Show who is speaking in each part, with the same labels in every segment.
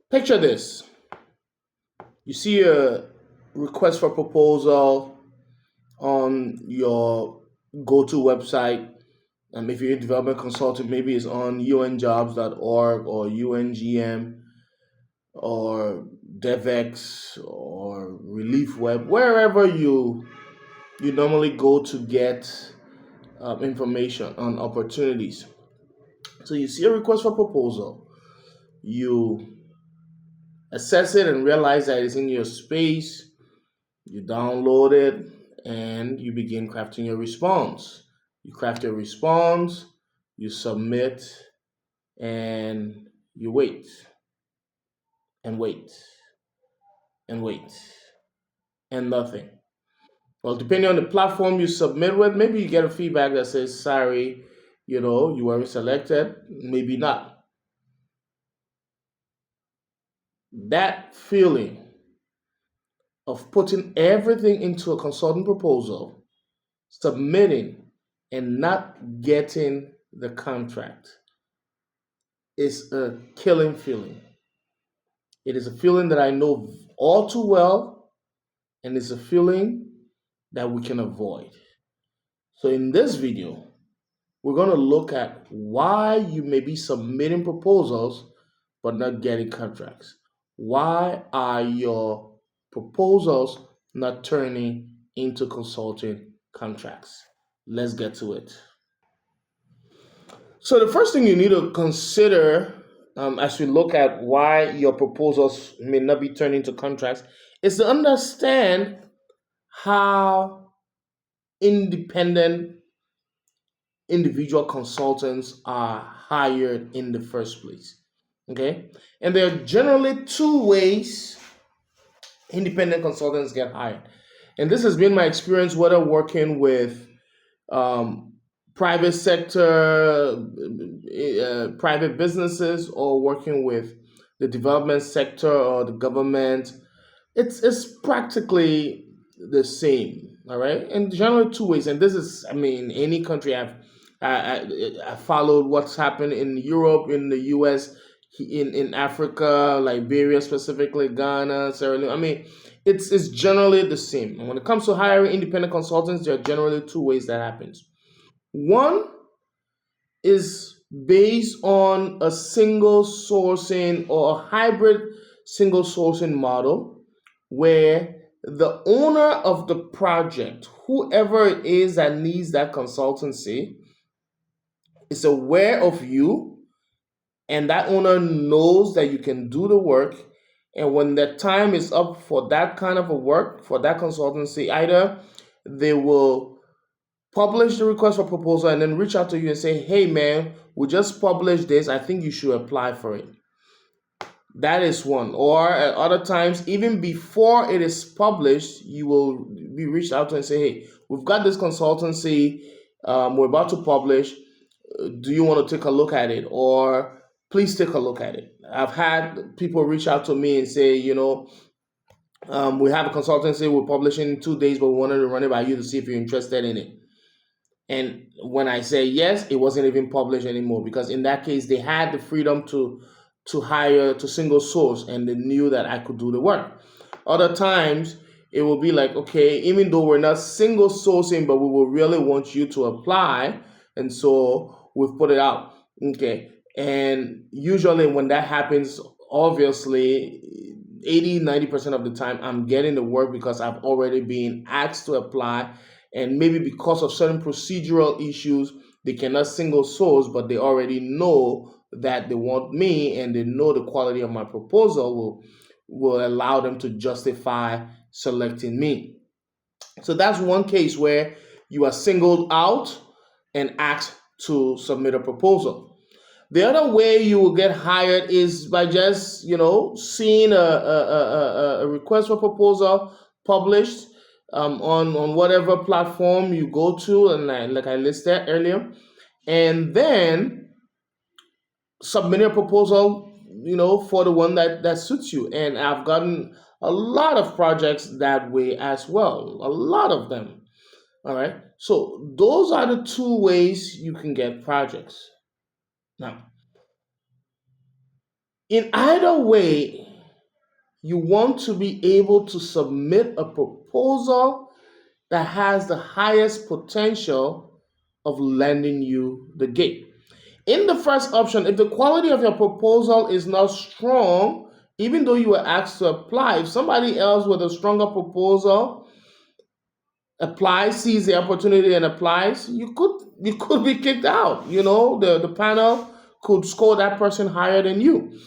Speaker 1: Picture this. You see a request for proposal on your go-to website. If you're a development consultant, maybe it's on unjobs.org or UNGM or DevX or Relief Web, wherever you normally go to get information on opportunities. So you see a request for proposal, you assess it and realize that it's in your space, you download it, and you begin crafting your response. You craft your response, you submit, and you wait and wait and wait and nothing. Well, depending on the platform you submit with, maybe you get a feedback that says, sorry, you weren't selected. Maybe not. That feeling of putting everything into a consulting proposal, submitting, and not getting the contract is a killing feeling. It is a feeling that I know all too well, and it's a feeling that we can avoid. So, in this video, we're going to look at why you may be submitting proposals but not getting contracts. Why are your proposals not turning into consulting contracts? Let's get to it. So, the first thing you need to consider as we look at why your proposals may not be turning into contracts is to understand how independent individual consultants are hired in the first place. Okay. And there are generally two ways independent consultants get hired. And this has been my experience, whether working with um, private sector, private businesses, or working with the development sector or the government. It's practically the same, all right, and generally two ways. And this is, I mean, any country I followed what's happened in Europe, in the US, in Africa, Liberia specifically, Ghana, Sierra Leone. I mean, it's generally the same. And when it comes to hiring independent consultants, there are generally two ways that happens. One is based on a single sourcing or a hybrid single sourcing model where the owner of the project, whoever it is that needs that consultancy, is aware of you, and that owner knows that you can do the work. And when the time is up for that kind of a work, for that consultancy, either they will publish the request for proposal and then reach out to you and say, hey man, we just published this, I think you should apply for it. That is one. Or at other times, even before it is published, you will be reached out to and say, hey, we've got this consultancy, we're about to publish, do you want to take a look at it? Or please take a look at it. I've had people reach out to me and say, we have a consultancy, we're publishing in 2 days, but we wanted to run it by you to see if you're interested in it. And when I say yes, it wasn't even published anymore, because in that case they had the freedom to hire, to single source, and they knew that I could do the work. Other times it will be like, okay, even though we're not single sourcing, but we will really want you to apply, and so we've put it out. Okay. And usually when that happens, obviously 80-90% of the time I'm getting the work because I've already been asked to apply, and maybe because of certain procedural issues they cannot single source, but they already know that they want me, and they know the quality of my proposal will allow them to justify selecting me. So that's one case where you are singled out and asked to submit a proposal. The other way you will get hired is by just, seeing a request for proposal published on whatever platform you go to, and like I listed earlier, and then submitting a proposal, for the one that suits you. And I've gotten a lot of projects that way as well, a lot of them. All right. So those are the two ways you can get projects. Now, In either way, you want to be able to submit a proposal that has the highest potential of landing you the gig. In the first option, if the quality of your proposal is not strong, even though you were asked to apply, if somebody else with a stronger proposal applies, sees the opportunity and applies, you could be kicked out. The panel could score that person higher than you.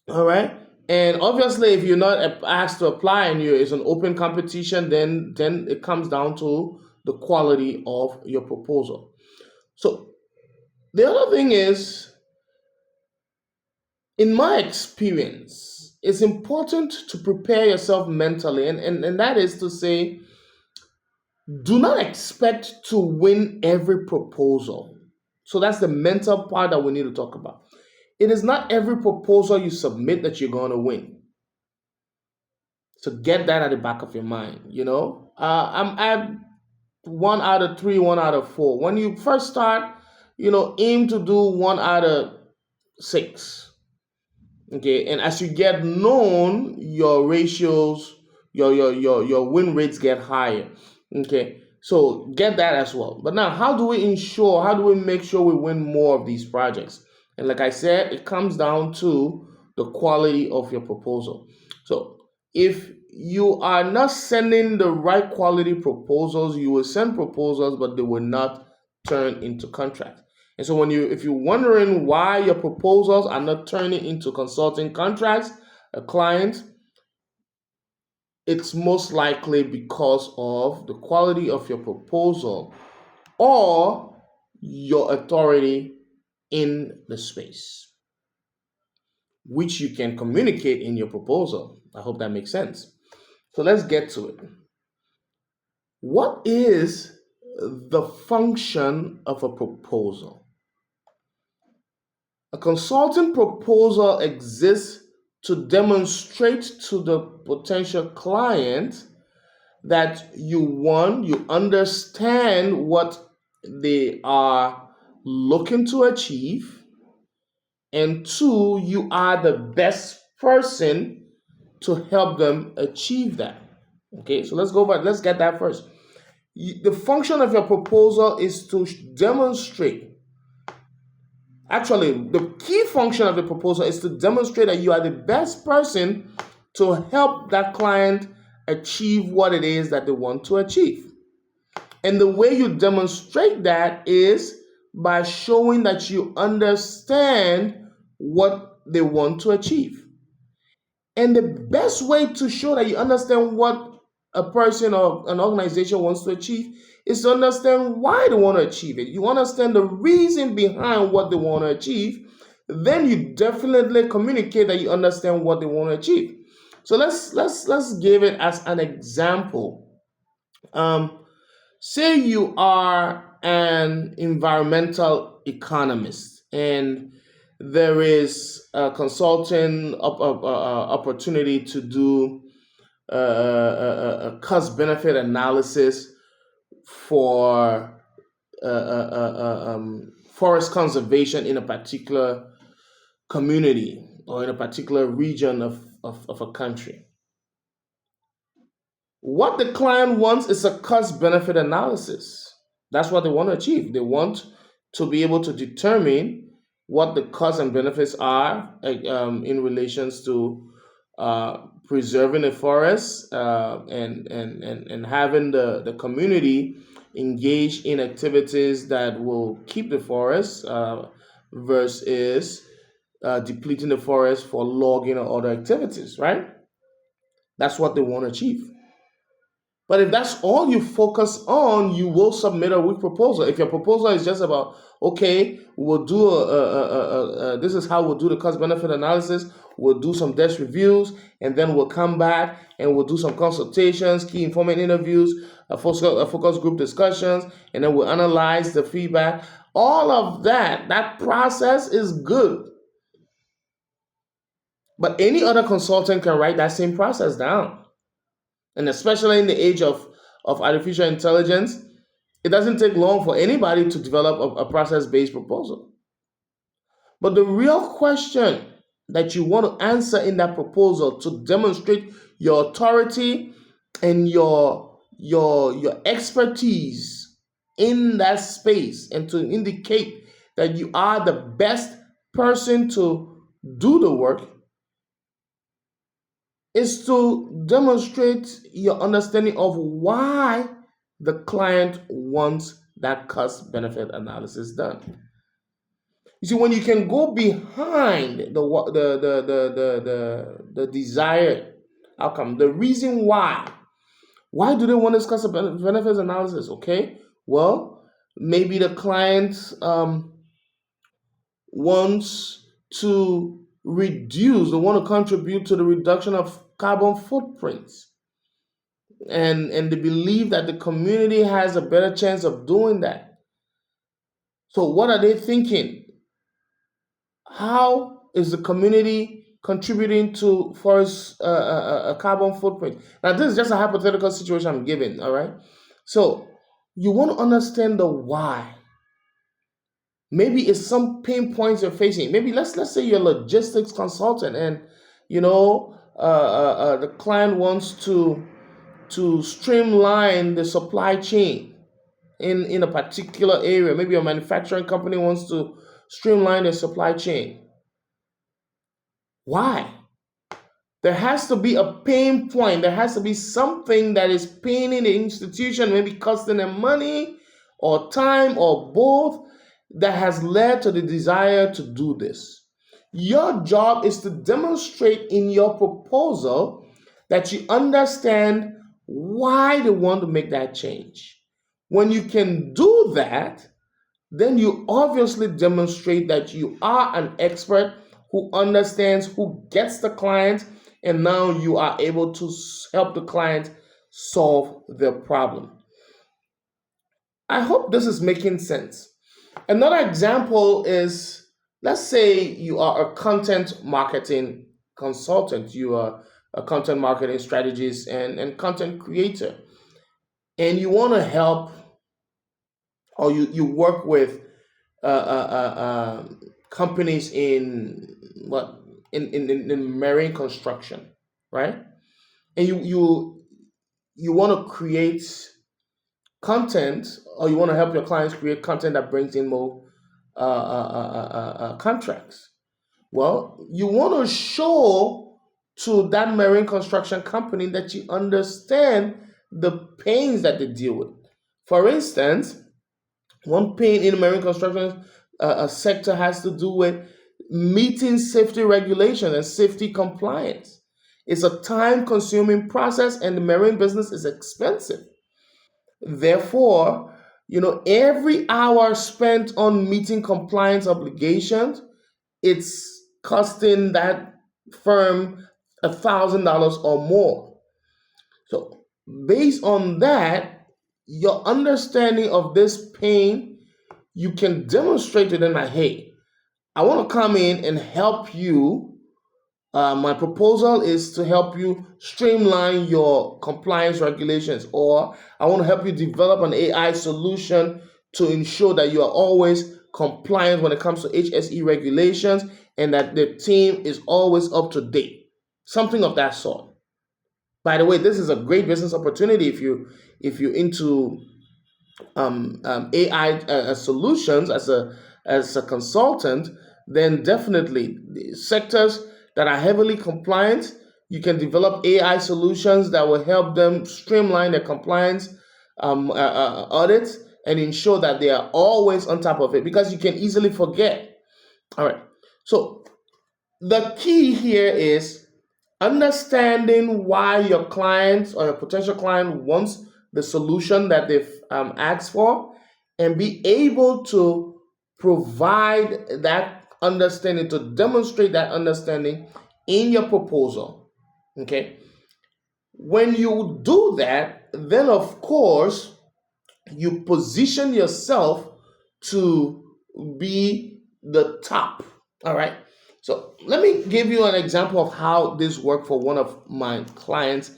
Speaker 1: All right. And obviously, if you're not asked to apply and it's an open competition, then it comes down to the quality of your proposal. So the other thing is, in my experience, it's important to prepare yourself mentally, and that is to say, do not expect to win every proposal. So that's the mental part that we need to talk about. It is not every proposal you submit that you're going to win. So get that at the back of your mind. I'm at 1 out of 3, 1 out of 4. When you first start, aim to do 1 out of 6. Okay, and as you get known, your ratios, your win rates get higher. Okay, so get that as well. But now, how do we make sure we win more of these projects? And like I said, it comes down to the quality of your proposal. So if you are not sending the right quality proposals, you will send proposals, but they will not turn into contracts. And so if you're wondering why your proposals are not turning into consulting contracts, a client, it's most likely because of the quality of your proposal or your authority in the space, which you can communicate in your proposal. I hope that makes sense. So let's get to it. What is the function of a proposal? A consulting proposal exists to demonstrate to the potential client that you understand what they are looking to achieve, and 2, you are the best person to help them achieve that. Okay, so let's go back. Let's get that first. The function of your proposal is to demonstrate. Actually, the key function of the proposal is to demonstrate that you are the best person to help that client achieve what it is that they want to achieve. And the way you demonstrate that is by showing that you understand what they want to achieve. And the best way to show that you understand what a person or an organization wants to achieve is to understand why they want to achieve it. You understand the reason behind what they want to achieve, then you definitely communicate that you understand what they want to achieve. So let's give it as an example. Say you are an environmental economist, and there is a consulting opportunity to do a cost benefit analysis for forest conservation in a particular community or in a particular region of a country. What the client wants is a cost benefit analysis. That's what they want to achieve. They want to be able to determine what the costs and benefits are in relations to preserving the forest and having the community engage in activities that will keep the forest versus depleting the forest for logging or other activities, right? That's what they want to achieve. But if that's all you focus on, you will submit a weak proposal. If your proposal is just about, okay, we'll do this is how we'll do the cost benefit analysis, we'll do some desk reviews, and then we'll come back and we'll do some consultations, key informant interviews, a focus group discussions, and then we'll analyze the feedback. All of that process is good. But any other consultant can write that same process down. And especially in the age of artificial intelligence, it doesn't take long for anybody to develop a process-based proposal. But the real question that you want to answer in that proposal to demonstrate your authority and your expertise in that space, and to indicate that you are the best person to do the work, is to demonstrate your understanding of why the client wants that cost benefit analysis done. You see, when you can go behind the desired outcome, the reason why do they want this cost benefits analysis? Okay, well, maybe the client wants to reduce, they want to contribute to the reduction of carbon footprints, and they believe that the community has a better chance of doing that. So what are they thinking? How is the community contributing to forest a carbon footprint? Now, this is just a hypothetical situation I'm giving, all right? So you want to understand the why. Maybe it's some pain points you're facing. Maybe let's say you're a logistics consultant, and the client wants to streamline the supply chain in a particular area. Maybe a manufacturing company wants to streamline their supply chain. Why? There has to be a pain point. There has to be something that is paining the institution, maybe costing them money or time or both, that has led to the desire to do this. Your job is to demonstrate in your proposal that you understand why they want to make that change. When you can do that, then you obviously demonstrate that you are an expert who understands, who gets the client, and now you are able to help the client solve their problem. I hope this is making sense. Another example is, let's say you are a content marketing consultant, you are a content marketing strategist and content creator, and you want to help, or you work with companies in what in marine construction, right? And you want to create content, or you want to help your clients create content that brings in more contracts. Well, you want to show to that marine construction company that you understand the pains that they deal with. For instance, one pain in the marine construction sector has to do with meeting safety regulations and safety compliance. It's a time consuming process, and the marine business is expensive. Therefore, every hour spent on meeting compliance obligations, it's costing that firm $1,000 or more. So, based on that, your understanding of this pain, you can demonstrate to them that, hey, I want to come in and help you. My proposal is to help you streamline your compliance regulations, or I want to help you develop an AI solution to ensure that you are always compliant when it comes to HSE regulations, and that the team is always up to date. Something of that sort. By the way, this is a great business opportunity if you're into AI solutions as a consultant. Then definitely the sectors that are heavily compliant, you can develop AI solutions that will help them streamline their compliance audits and ensure that they are always on top of it, because you can easily forget. All right. So the key here is understanding why your client or your potential client wants the solution that they've asked for, and be able to provide that understanding, to demonstrate that understanding in your proposal. Okay. When you do that, then of course you position yourself to be the top. All right. So let me give you an example of how this worked for one of my clients,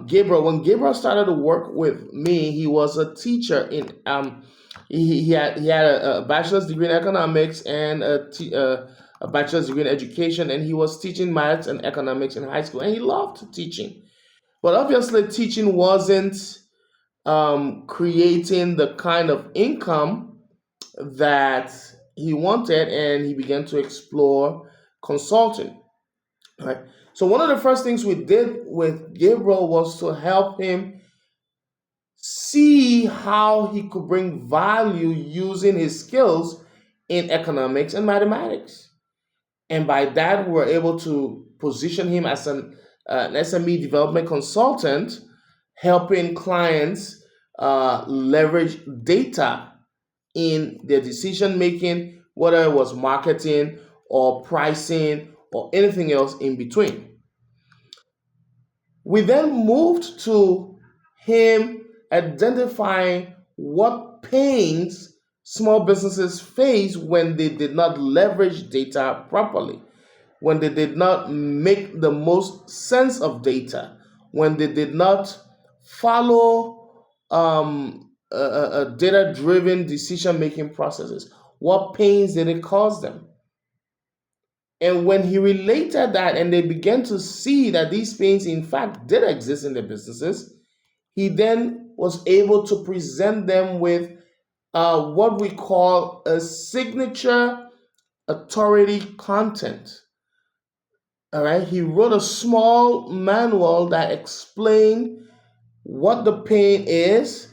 Speaker 1: Gabriel. When Gabriel started to work with me, he was a teacher he had a bachelor's degree in economics and a bachelor's degree in education, and he was teaching maths and economics in high school, and he loved teaching. But obviously, teaching wasn't creating the kind of income that he wanted, and he began to explore consulting. Right. So one of the first things we did with Gabriel was to help him see how he could bring value using his skills in economics and mathematics. And by that, we were able to position him as an SME development consultant, helping clients leverage data in their decision making, whether it was marketing or pricing or anything else in between. We then moved to him identifying what pains small businesses face when they did not leverage data properly, when they did not make the most sense of data, when they did not follow data driven decision making processes. What pains did it cause them? And when he related that and they began to see that these pains, in fact, did exist in their businesses, he then was able to present them with what we call a signature authority content. All right. He wrote a small manual that explained what the pain is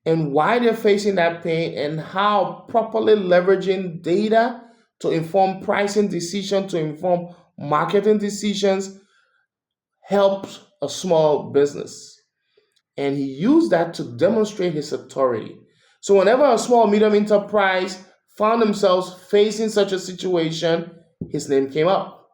Speaker 1: and why they're facing that pain and how properly leveraging data to inform pricing decisions, to inform marketing decisions helps a small business. And he used that to demonstrate his authority. So whenever a small medium enterprise found themselves facing such a situation, his name came up.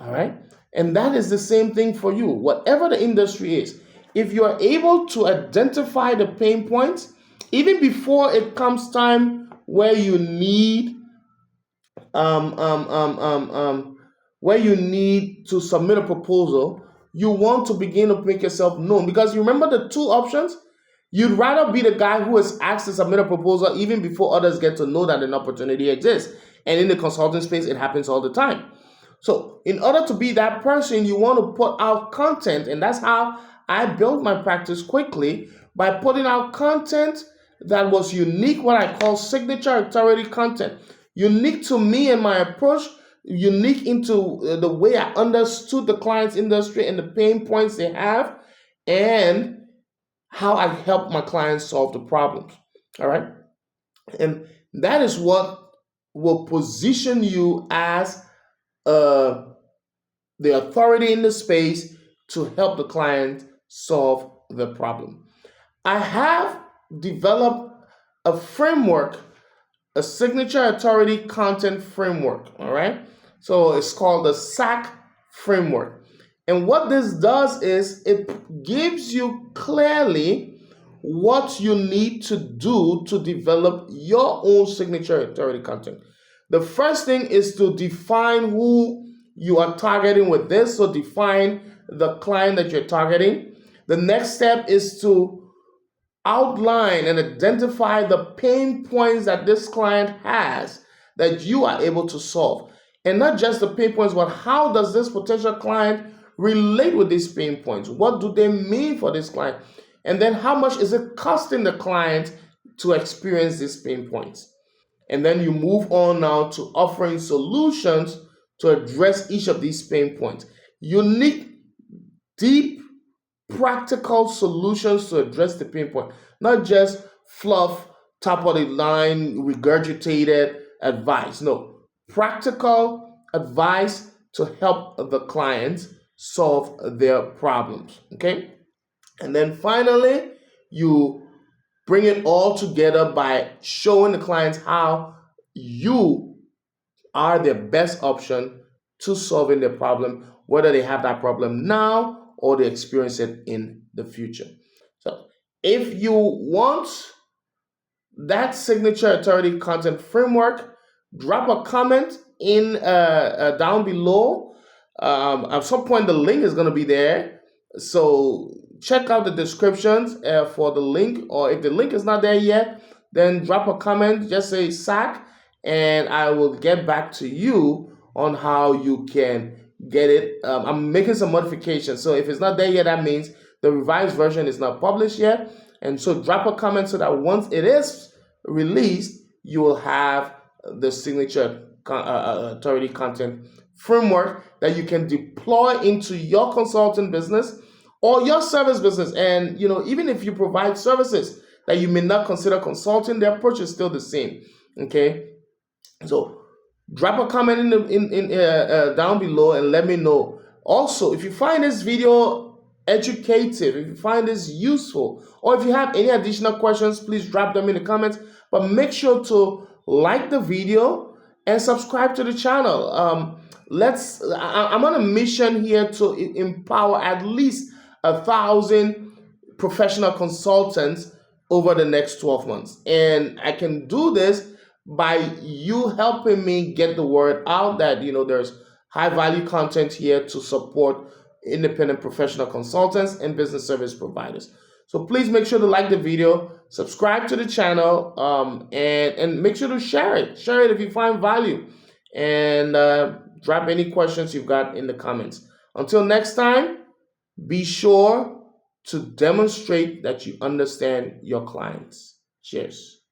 Speaker 1: All right. And that is the same thing for you. Whatever the industry is, if you are able to identify the pain points, even before it comes time where you need um, um, um, um, um, to submit a proposal, you want to begin to make yourself known. Because you remember the two options? You'd rather be the guy who is asked to submit a proposal even before others get to know that an opportunity exists. And in the consulting space, it happens all the time. So, in order to be that person, you want to put out content. And that's how I built my practice quickly, by putting out content that was unique, what I call signature authority content. Unique to me and my approach, unique into the way I understood the client's industry and the pain points they have, and how I help my clients solve the problems. All right. And that is what will position you as uh, the authority in the space to help the client solve the problem. I have developed a framework, a signature authority content framework. All right. So it's called the SAC framework. And what this does is it gives you clearly what you need to do to develop your own signature authority content. The first thing is to define who you are targeting with this. So define the client that you're targeting. The next step is to outline and identify the pain points that this client has that you are able to solve. And not just the pain points, but how does this potential client relate with these pain points? What do they mean for this client? And then how much is it costing the client to experience these pain points? And then you move on now to offering solutions to address each of these pain points. Unique, deep, practical solutions to address the pain point, not just fluff, top of the line, regurgitated advice. No, practical advice to help the clients solve their problems. Okay. And then finally, you bring it all together by showing the clients how you are their best option to solving their problem, whether they have that problem now or they experience it in the future. So, if you want that signature authority content framework, drop a comment in down below. At some point, the link is going to be there. So check out the descriptions for the link, or if the link is not there yet, then drop a comment. Just say SAC, and I will get back to you on how you can get it. I'm making some modifications, so if it's not there yet, that means the revised version is not published yet. And so drop a comment so that once it is released, you will have the signature authority content framework that you can deploy into your consulting business or your service business. And even if you provide services that you may not consider consulting, the approach is still the same. Okay, so drop a comment in down below and let me know. Also, if you find this video educative, if you find this useful, or if you have any additional questions, please drop them in the comments. But make sure to like the video and subscribe to the channel. I'm on a mission here to empower at least 1,000 professional consultants over the next 12 months. And I can do this by you helping me get the word out that there's high value content here to support independent professional consultants and business service providers. So please make sure to like the video, subscribe to the channel, and make sure to share it. Share it if you find value, and drop any questions you've got in the comments. Until next time, be sure to demonstrate that you understand your clients. Cheers.